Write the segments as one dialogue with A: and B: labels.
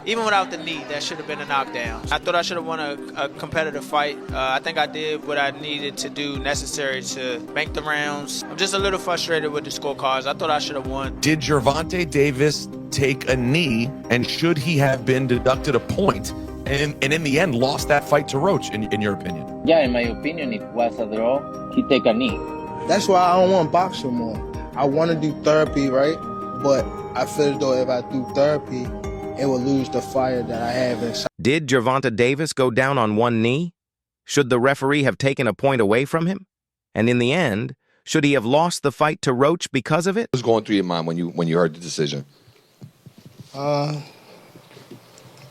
A: even without the knee, that should have been a knockdown. I thought I should have won a competitive fight. I think I did what I needed to do necessary to make the rounds. I'm just a little frustrated with the scorecards. I thought I should have won.
B: Did GervontaDavis take a knee, and should he have been deducted a point and in the end lost that fight to Roach, in your opinion?
C: Yeah, in my opinion, it was a draw. He take a knee.
D: That's why I don't want to box no more. I want to do therapy, right? But I feel as though if I do therapy, it will lose the fire that I have inside.
E: Did GervontaDavis go down on one knee? Should the referee have taken a point away from him? And in the end, should he have lost the fight to Roach because of it?
B: What was going through your mind when you heard the decision?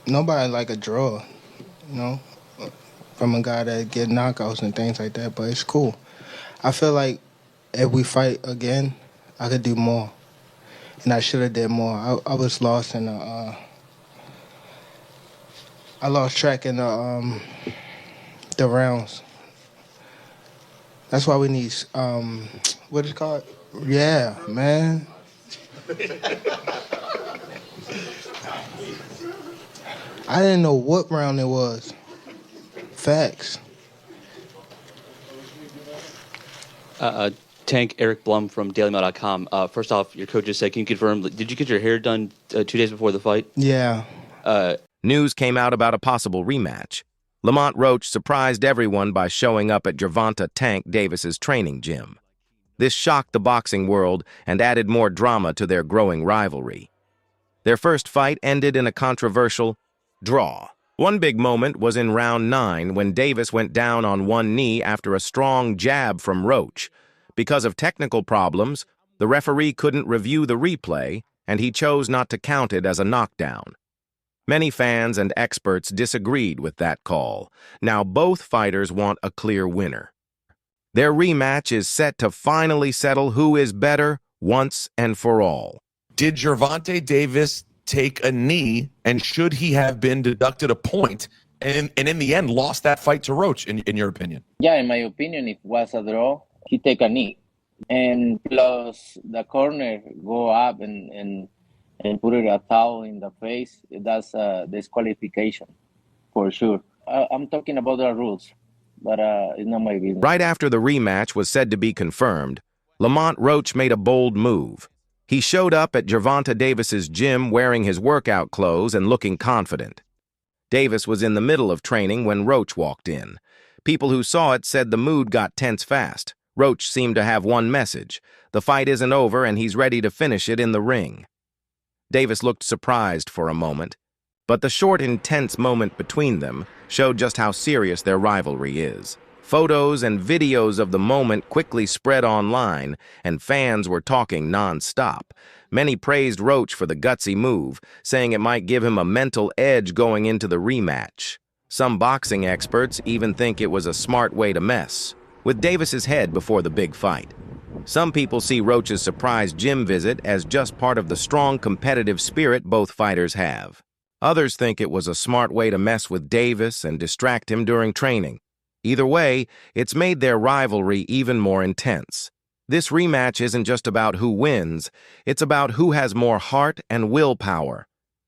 D: Nobody like a draw, from a guy that get knockouts and things like that, but it's cool. I feel like if we fight again, I could do more. And I should have did more. I was lost in the, I lost track in the rounds. That's why we need, what is it called? Yeah, man. I didn't know what round it was. Facts.
F: Tank Eric Blum from DailyMail.com. First off, your coach just said, can you confirm, did you get your hair done 2 days before the fight?
D: Yeah.
E: News came out about a possible rematch. LamontRoach surprised everyone by showing up at Gervonta Tank Davis's training gym. This shocked the boxing world and added more drama to their growing rivalry. Their first fight ended in a controversial draw. One big moment was in round 9 when Davis went down on one knee after a strong jab from Roach. Because of technical problems, the referee couldn't review the replay, and he chose not to count it as a knockdown. Many fans and experts disagreed with that call. Now both fighters want a clear winner. Their rematch is set to finally settle who is better once and for all.
B: Did GervontaDavis take a knee, and should he have been deducted a point and in the end lost that fight to Roach, in your opinion?
C: Yeah, in my opinion, it was a draw. He take a knee. And plus the corner go up and put it a towel in the face. That's a disqualification for sure. I'm talking about the rules, but it's not my business.
E: Right after the rematch was said to be confirmed, LamontRoach made a bold move. He showed up at GervontaDavis's gym wearing his workout clothes and looking confident. Davis was in the middle of training when Roach walked in. People who saw it said the mood got tense fast. Roach seemed to have one message: the fight isn't over and he's ready to finish it in the ring. Davis looked surprised for a moment, but the short, intense moment between them showed just how serious their rivalry is. Photos and videos of the moment quickly spread online, and fans were talking non-stop. Many praised Roach for the gutsy move, saying it might give him a mental edge going into the rematch. Some boxing experts even think it was a smart way to mess with Davis's head before the big fight. Some people see Roach's surprise gym visit as just part of the strong competitive spirit both fighters have. Others think it was a smart way to mess with Davis and distract him during training. Either way, it's made their rivalry even more intense. This rematch isn't just about who wins, it's about who has more heart and willpower.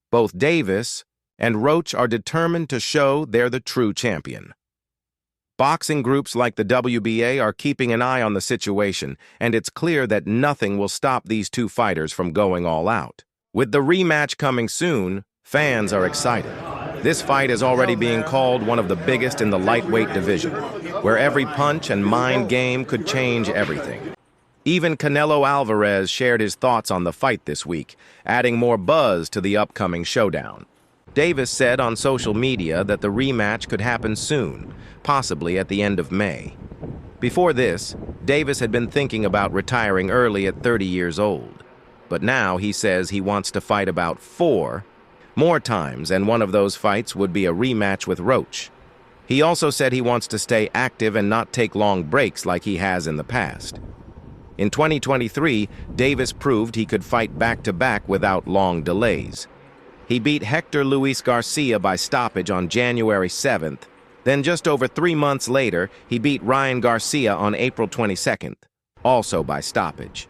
E: Both Davis and Roach are determined to show they're the true champion. Boxing groups like the WBA are keeping an eye on the situation, and it's clear that nothing will stop these two fighters from going all out. With the rematch coming soon, fans are excited. This fight is already being called one of the biggest in the lightweight division, where every punch and mind game could change everything. Even Canelo Alvarez shared his thoughts on the fight this week, adding more buzz to the upcoming showdown. Davis said on social media that the rematch could happen soon, possibly at the end of May. Before this, Davis had been thinking about retiring early at 30 years old. But now he says he wants to fight about 4 more times, and one of those fights would be a rematch with Roach. He also said he wants to stay active and not take long breaks like he has in the past. In 2023, Davis proved he could fight back-to-back without long delays. He beat Hector Luis Garcia by stoppage on January 7th. Then just over 3 months later, he beat Ryan Garcia on April 22nd, also by stoppage.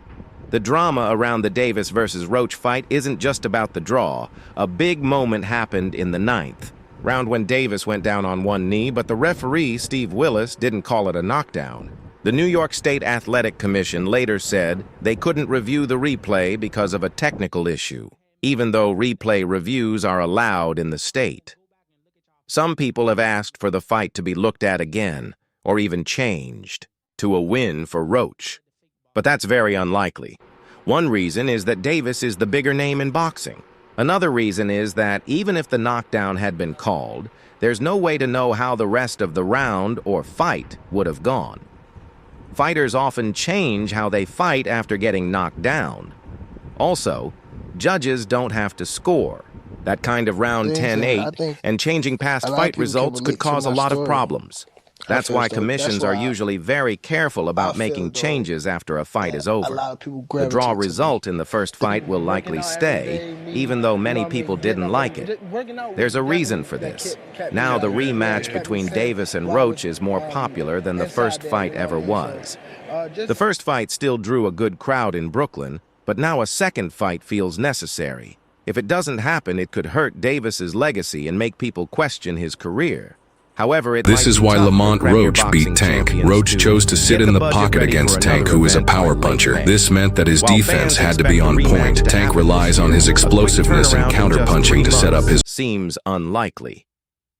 E: The drama around the Davis versus Roach fight isn't just about the draw. A big moment happened in the 9th round when Davis went down on one knee, but the referee, Steve Willis, didn't call it a knockdown. The New York State Athletic Commission later said they couldn't review the replay because of a technical issue, even though replay reviews are allowed in the state. Some people have asked for the fight to be looked at again, or even changed, to a win for Roach. But that's very unlikely. One reason is that Davis is the bigger name in boxing. Another reason is that even if the knockdown had been called, there's no way to know how the rest of the round or fight would have gone. Fighters often change how they fight after getting knocked down. Also, judges don't have to score. That kind of round 10-8 and changing past fight results could cause a lot of problems. That's why commissions are usually very careful about making changes after a fight is over. The draw result in the first fight will likely stay, even though many people didn't like it. There's a reason for this. Now the rematch between Davis and Roach is more popular than the first fight ever was. The first fight still drew a good crowd in Brooklyn, but now a second fight feels necessary. If it doesn't happen, it could hurt Davis's legacy and make people question his career. However,
G: this is why LamontRoach beat Tank. Roach chose to sit in the pocket against Tank, who is a power puncher. This meant that his defense had to be on point. Tank relies on his explosiveness and counterpunching to set up his...
E: Seems unlikely.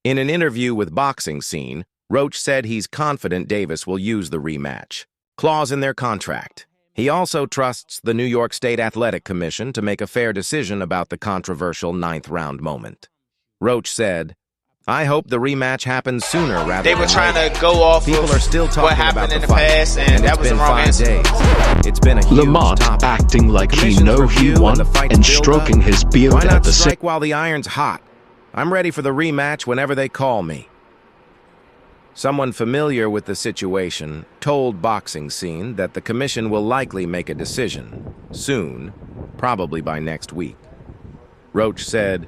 E: In an interview with Boxing Scene, Roach said he's confident Davis will use the rematch. Clause in their contract. He also trusts the New York State Athletic Commission to make a fair decision about the controversial 9th round moment. Roach said, I hope the rematch happens sooner rather than
A: They were trying to go off
E: People
A: of
E: are still talking
A: what happened
E: about
A: in
E: the
A: the
E: fight,
A: past, and that was the wrong answer.
E: It's been a huge
H: Lamont
E: topic.
H: acting like he know he won and stroking his beard
E: Why
H: at
E: not
H: the same
E: strike while the iron's hot? I'm ready for the rematch whenever they call me. Someone familiar with the situation told Boxing Scene that the commission will likely make a decision soon, probably by next week. Roach said,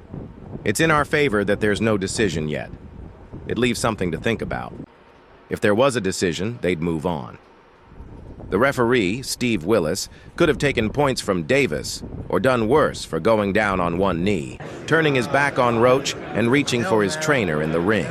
E: it's in our favor that there's no decision yet. It leaves something to think about. If there was a decision, they'd move on. The referee, Steve Willis, could have taken points from Davis or done worse for going down on one knee, turning his back on Roach and reaching for his trainer in the ring.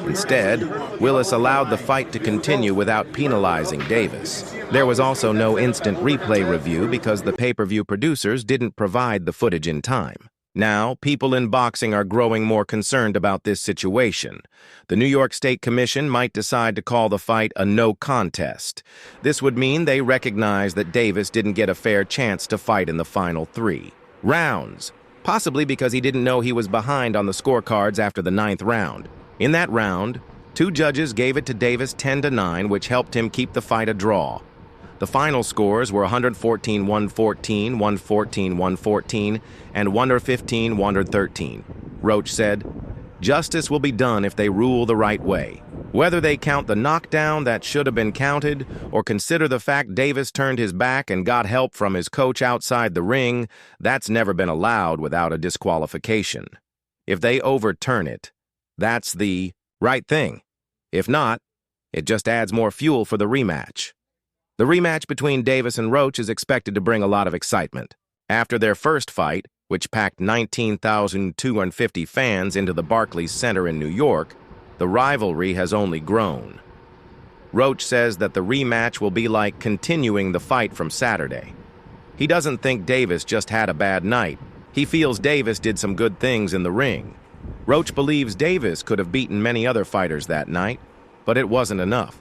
E: Instead, Willis allowed the fight to continue without penalizing Davis. There was also no instant replay review because the pay-per-view producers didn't provide the footage in time. Now, people in boxing are growing more concerned about this situation. The New York State Commission might decide to call the fight a no contest. This would mean they recognize that Davis didn't get a fair chance to fight in the final 3 rounds, possibly because he didn't know he was behind on the scorecards after the 9th round. In that round, 2 judges gave it to Davis 10-9, which helped him keep the fight a draw. The final scores were 114-114, 114-114, and 115-113. Roach said, justice will be done if they rule the right way. Whether they count the knockdown that should have been counted or consider the fact Davis turned his back and got help from his coach outside the ring, that's never been allowed without a disqualification. If they overturn it, that's the right thing. If not, it just adds more fuel for the rematch. The rematch between Davis and Roach is expected to bring a lot of excitement. After their first fight, which packed 19,250 fans into the Barclays Center in New York, the rivalry has only grown. Roach says that the rematch will be like continuing the fight from Saturday. He doesn't think Davis just had a bad night. He feels Davis did some good things in the ring. Roach believes Davis could have beaten many other fighters that night, but it wasn't enough.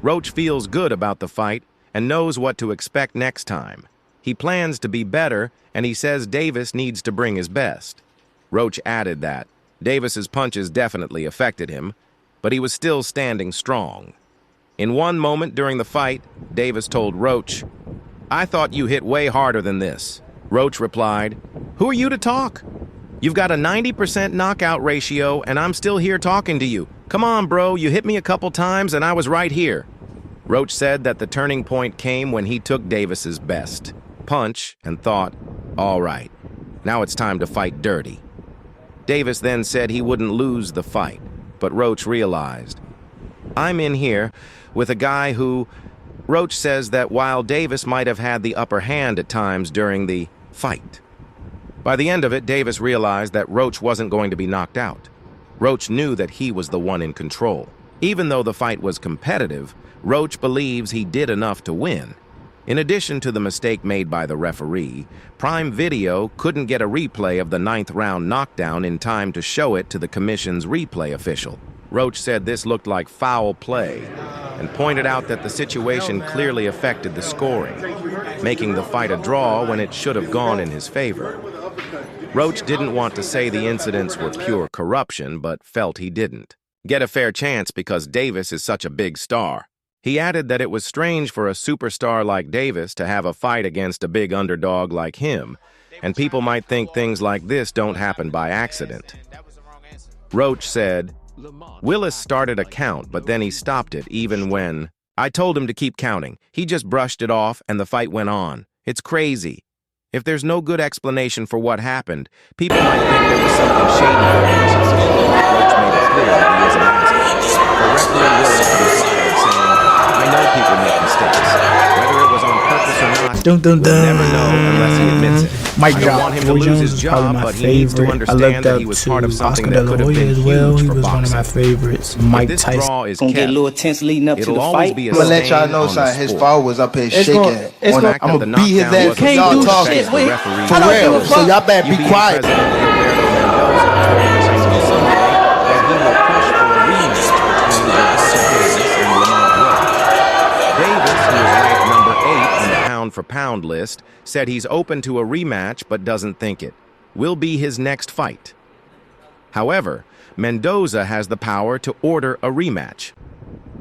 E: Roach feels good about the fight and knows what to expect next time. He plans to be better, and he says Davis needs to bring his best. Roach added that Davis's punches definitely affected him, but he was still standing strong. In one moment during the fight, Davis told Roach, I thought you hit way harder than this. Roach replied, who are you to talk? You've got a 90% knockout ratio, and I'm still here talking to you. Come on, bro, you hit me a couple times, and I was right here. Roach said that the turning point came when he took Davis's best punch and thought, all right, now it's time to fight dirty. Davis then said he wouldn't lose the fight, but Roach realized, I'm in here with a guy who Roach says that while Davis might have had the upper hand at times during the fight, by the end of it, Davis realized that Roach wasn't going to be knocked out. Roach knew that he was the one in control. Even though the fight was competitive, Roach believes he did enough to win. In addition to the mistake made by the referee, Prime Video couldn't get a replay of the 9th round knockdown in time to show it to the commission's replay official. Roach said this looked like foul play and pointed out that the situation clearly affected the scoring, making the fight a draw when it should have gone in his favor. Roach didn't want to say the incidents were pure corruption, but felt he didn't get a fair chance because Davis is such a big star. He added that it was strange for a superstar like Davis to have a fight against a big underdog like him, and people might think things like this don't happen by accident. Roach said, "Willis started a count, but then he stopped it even when I told him to keep counting. He just brushed it off and the fight went on. It's crazy. If there's no good explanation for what happened, people might think there was something shady going on." Roach made it clear that he isn't asking for referee Willis to be fired, saying, "I know people make mistakes. Whether it was on purpose or not, we'll never know unless he admits it.
I: Mike
E: I don't want him to lose his job, but he needs to understand that he was part of something that could have been huge for boxing.
I: One of my favorites.
E: If
I: Mike
E: this
I: Tyson.
E: draw is
J: Gonna
E: kept,
J: get a little tense leading up to
E: it'll
J: the
E: always
J: fight.
E: be a
D: I'm gonna let y'all
E: stain
D: know,
E: on the
D: son. His
E: sport.
D: father was up here shaking.
E: The fact
D: I'm
E: that the
D: gonna beat his
E: knockdown
D: ass
E: wasn't
D: for y'all
E: used
D: talking.
E: affects the referee's
D: For real.
E: decision.
D: So y'all better be
E: UBA
D: quiet.
E: President Alberto Mendoza told us on Sunday that he will push for a rematch between GervontaDavis and LamontRoach. Davis, who is ranked number 8 on the pound-for-pound list, said he's open to a rematch but doesn't think it will be his next fight. However, Mendoza has the power to order a rematch.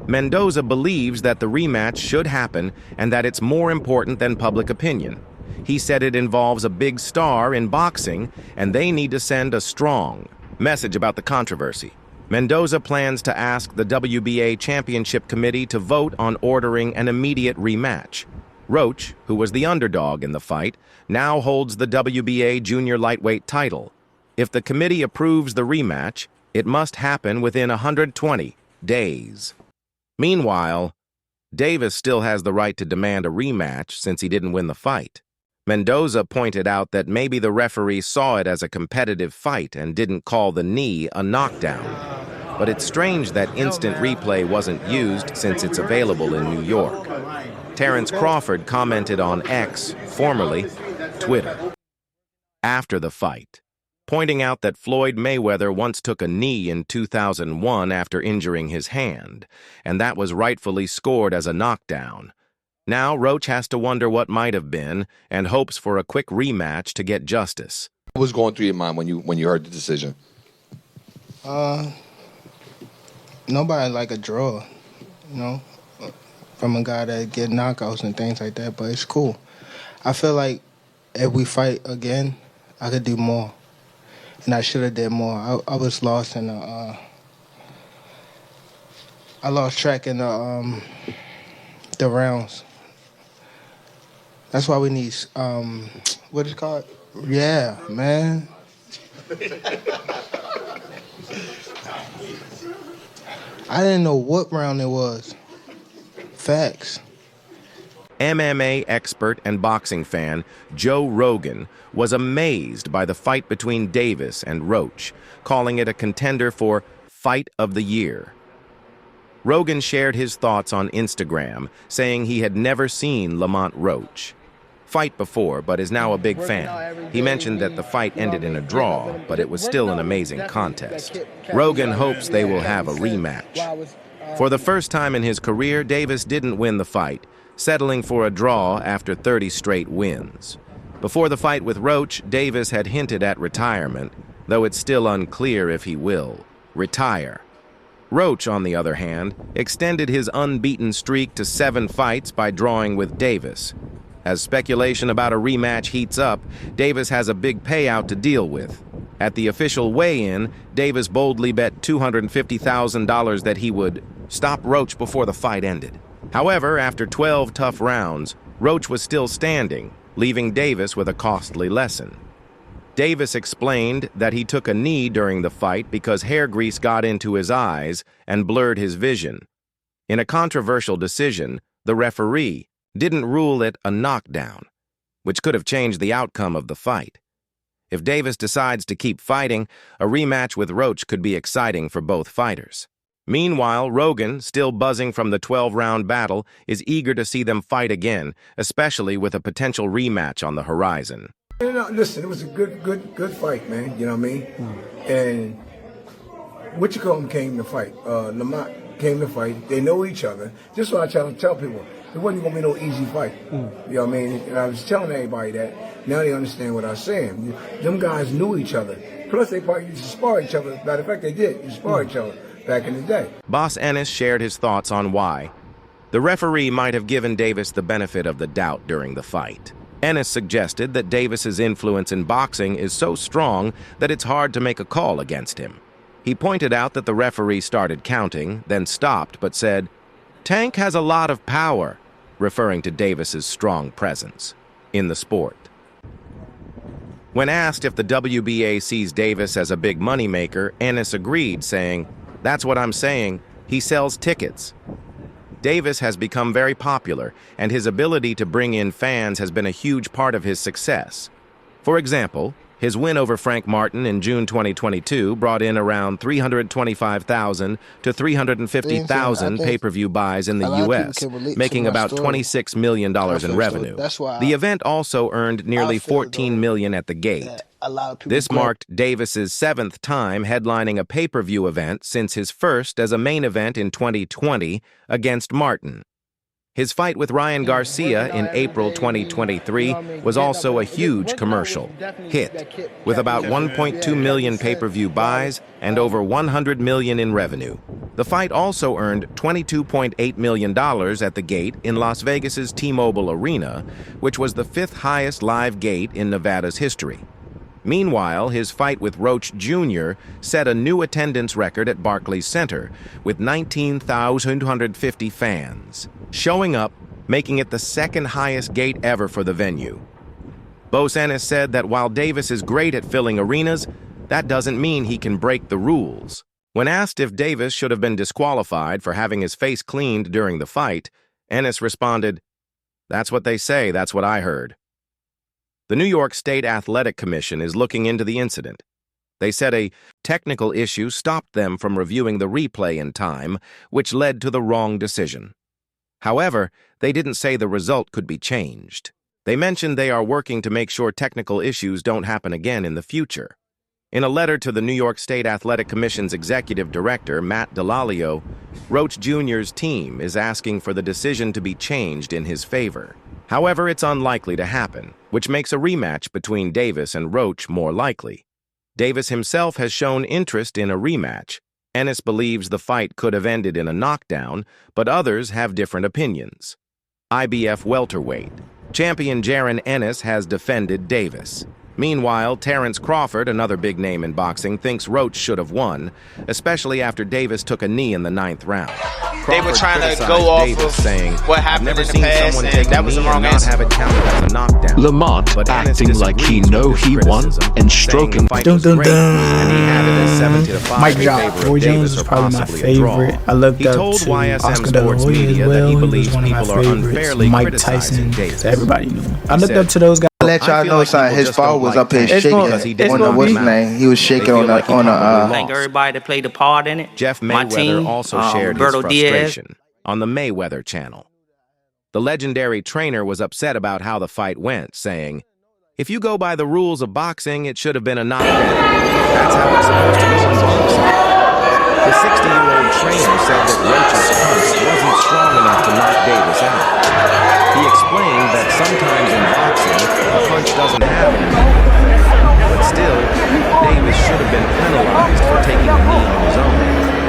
E: Mendoza believes that the rematch should happen and that it's more important than public opinion. He said it involves a big star in boxing and they need to send a strong message about the controversy. Mendoza plans to ask the WBA Championship Committee to vote on ordering an immediate rematch. Roach, who was the underdog in the fight, now holds the WBA junior lightweight title. If the committee approves the rematch, it must happen within 120 days. Meanwhile, Davis still has the right to demand a rematch since he didn't win the fight. Mendoza pointed out that maybe the referee saw it as a competitive fight and didn't call the knee a knockdown. But it's strange that instant replay wasn't used since it's available in New York. Terrence Crawford commented on X, formerly Twitter, after the fight, pointing out that Floyd Mayweather once took a knee in 2001 after injuring his hand, and that was rightfully scored as a knockdown. Now Roach has to wonder what might have been and hopes for a quick rematch to get justice.
K: What was going through your mind when you heard the decision?
D: Nobody like a draw, you know, from a guy that get knockouts and things like that, but it's cool. I feel like if we fight again, I could do more, and I should have did more. I was lost in the, I lost track in the rounds. That's why we need, what is it called? Yeah, man. I didn't know what round it was. Facts.
E: MMA expert and boxing fan Joe Rogan was amazed by the fight between Davis and Roach, calling it a contender for Fight of the Year. Rogan shared his thoughts on Instagram, saying he had never seen LamontRoach fight before, but is now a big fan. He mentioned that the fight ended in a draw, but it was still an amazing contest. Rogan hopes they will have a rematch. For the first time in his career, Davis didn't win the fight, settling for a draw after 30 straight wins. Before the fight with Roach, Davis had hinted at retirement, though it's still unclear if he will retire. Roach, on the other hand, extended his unbeaten streak to 7 fights by drawing with Davis. As speculation about a rematch heats up, Davis has a big payout to deal with. At the official weigh-in, Davis boldly bet $250,000 that he would stop Roach before the fight ended. However, after 12 tough rounds, Roach was still standing, leaving Davis with a costly lesson. Davis explained that he took a knee during the fight because hair grease got into his eyes and blurred his vision. In a controversial decision, the referee, didn't rule it a knockdown, which could have changed the outcome of the fight. If Davis decides to keep fighting, a rematch with Roach could be exciting for both fighters. Meanwhile, Rogan, still buzzing from the 12-round battle, is eager to see them fight again, especially with a potential rematch on the horizon.
I: Listen, it was a good fight, man. You know what I mean? And Whatchacallem came to fight. Lamont came to fight. They know each other. Just what I try to tell people. It wasn't going to be no easy fight. You know what I mean? And I was telling everybody that. Now they understand what I was saying. Them guys knew each other. Plus, they probably used to spar each other. Matter of fact, they did. You spar each other back in the day.
E: Boss Ennis shared his thoughts on why the referee might have given Davis the benefit of the doubt during the fight. Ennis suggested that Davis's influence in boxing is so strong that it's hard to make a call against him. He pointed out that the referee started counting, then stopped, but said, "Tank has a lot of power," referring to Davis's strong presence in the sport. When asked if the WBA sees Davis as a big moneymaker, Ennis agreed, saying, "That's what I'm saying. He sells tickets." Davis has become very popular, and his ability to bring in fans has been a huge part of his success. For example, his win over Frank Martin in June 2022 brought in around 325,000 to 350,000 pay-per-view buys in the U.S., making about $26 million in revenue. The event also earned nearly $14 million at the gate. This marked Davis's 7th time headlining a pay-per-view event since his first as a main event in 2020 against Martin. His fight with Ryan Garcia in April 2023 was also a huge commercial hit, with about 1.2 million pay-per-view buys and over 100 million in revenue. The fight also earned $22.8 million at the gate in Las Vegas's T-Mobile Arena, which was the 5th highest live gate in Nevada's history. Meanwhile, his fight with Roach Jr. set a new attendance record at Barclays Center, with 19,250 fans showing up, making it the 2nd highest gate ever for the venue. Boss Ennis said that while Davis is great at filling arenas, that doesn't mean he can break the rules. When asked if Davis should have been disqualified for having his face cleaned during the fight, Ennis responded, "That's what they say, that's what I heard." The New York State Athletic Commission is looking into the incident. They said a technical issue stopped them from reviewing the replay in time, which led to the wrong decision. However, they didn't say the result could be changed. They mentioned they are working to make sure technical issues don't happen again in the future. In a letter to the New York State Athletic Commission's executive director, Matt Delalio, Roach Jr.'s team is asking for the decision to be changed in his favor. However, it's unlikely to happen, which makes a rematch between Davis and Roach more likely. Davis himself has shown interest in a rematch. Ennis believes the fight could have ended in a knockdown, but others have different opinions. IBF welterweight champion Jaron Ennis has defended Davis. Meanwhile, Terrence Crawford, another big name in boxing, thinks Roach should have won, especially after Davis took a knee in the 9th round.
A: They were trying to go off of
E: saying,
A: what happened in the past, and that was the wrong
H: answer.
A: answer.
E: Have it counted as a knockdown.
H: Lamont
E: But Ennis
H: acting like he
E: disagrees
H: know
E: with this
H: he won
E: criticism,
H: and
E: saying
H: stroking.
E: the fight was great, and he had it as 7-5
J: Mike
E: in
J: Jock,
E: favor
J: Roy
E: of
J: Jones
E: Davis
J: is
E: or
J: probably my
E: possibly a draw.
J: favorite. I looked
E: He
J: up
E: told
J: to
E: YSM
J: Oscar De La
E: Sports
J: Hoya
E: Media
J: as well.
E: that he
J: He was
E: believes
J: one of my
E: people are
J: favorites.
E: unfairly
J: Mike
E: criticizing
J: Tyson,
E: Davis.
J: everybody knew him. I
E: He
J: looked
E: said,
J: up to those guys.
D: Let y'all know, son, his father was up here shaking on the what's name. He was shaking on the
E: Thank
L: everybody that played a part in it.
E: Jeff
L: My
E: Mayweather
L: team,
E: also shared his
L: Roberto Diaz.
E: frustration on the Mayweather channel. The legendary trainer was upset about how the fight went, saying, "If you go by the rules of boxing, it should have been a knockdown. That's how it's supposed to go in boxing." The 60-year-old trainer said that Roach's punch wasn't strong enough to knock Davis out. He explained that sometimes in boxing, a punch doesn't have any effect. But still, Davis should have been penalized for taking a knee on his own.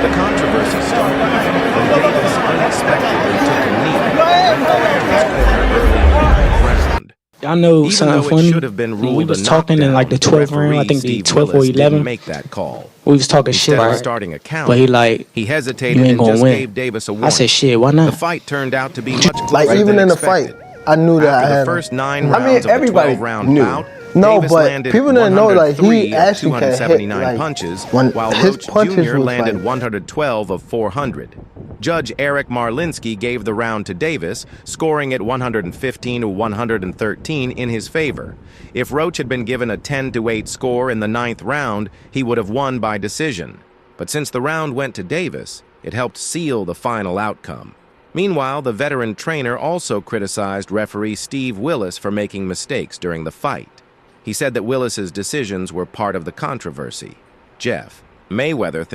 E: The controversy started when Davis unexpectedly took a knee and fell into his corner early in the 9th round.
J: Y'all know
E: Even
J: something
E: though it
J: funny?
E: should have been
J: When we
E: ruled
J: was
E: a
J: talking in like the
E: knockdown,
J: 12th round, I think the
E: Steve
J: 12th or
E: Willis didn't
J: 11th,
E: make that call.
J: we was talking shit,
E: Instead of
J: right?
E: starting a count,
J: But he like,
E: he
J: you
E: hesitated
J: ain't
E: and
J: gonna
E: just
J: win.
E: gave Davis a warning.
J: I said, shit, why
E: The
J: not?
E: fight turned out to be much closer
D: Like even
E: than
D: in the
E: expected.
D: fight, I knew that
E: After
D: I
E: the
D: had.
E: first 9
D: I
E: rounds
D: mean,
E: of the
D: everybody
E: 12-round
D: knew.
E: bout,
D: No,
E: Davis
D: but
E: landed
D: people didn't know like
E: 103
D: he
E: of
D: actually can hit
E: 279
D: like
E: punches,
D: when
E: while
D: his
E: Roach
D: punches
E: Jr.
D: was
E: landed
D: like
E: 112 of 400. Judge Eric Marlinsky gave the round to Davis, scoring it 115-113 in his favor. If Roach had been given a 10-8 score in the 9th round, he would have won by decision. But since the round went to Davis, it helped seal the final outcome. Meanwhile, the veteran trainer also criticized referee Steve Willis for making mistakes during the fight. He said that Willis's decisions were part of the controversy. Jeff, Mayweather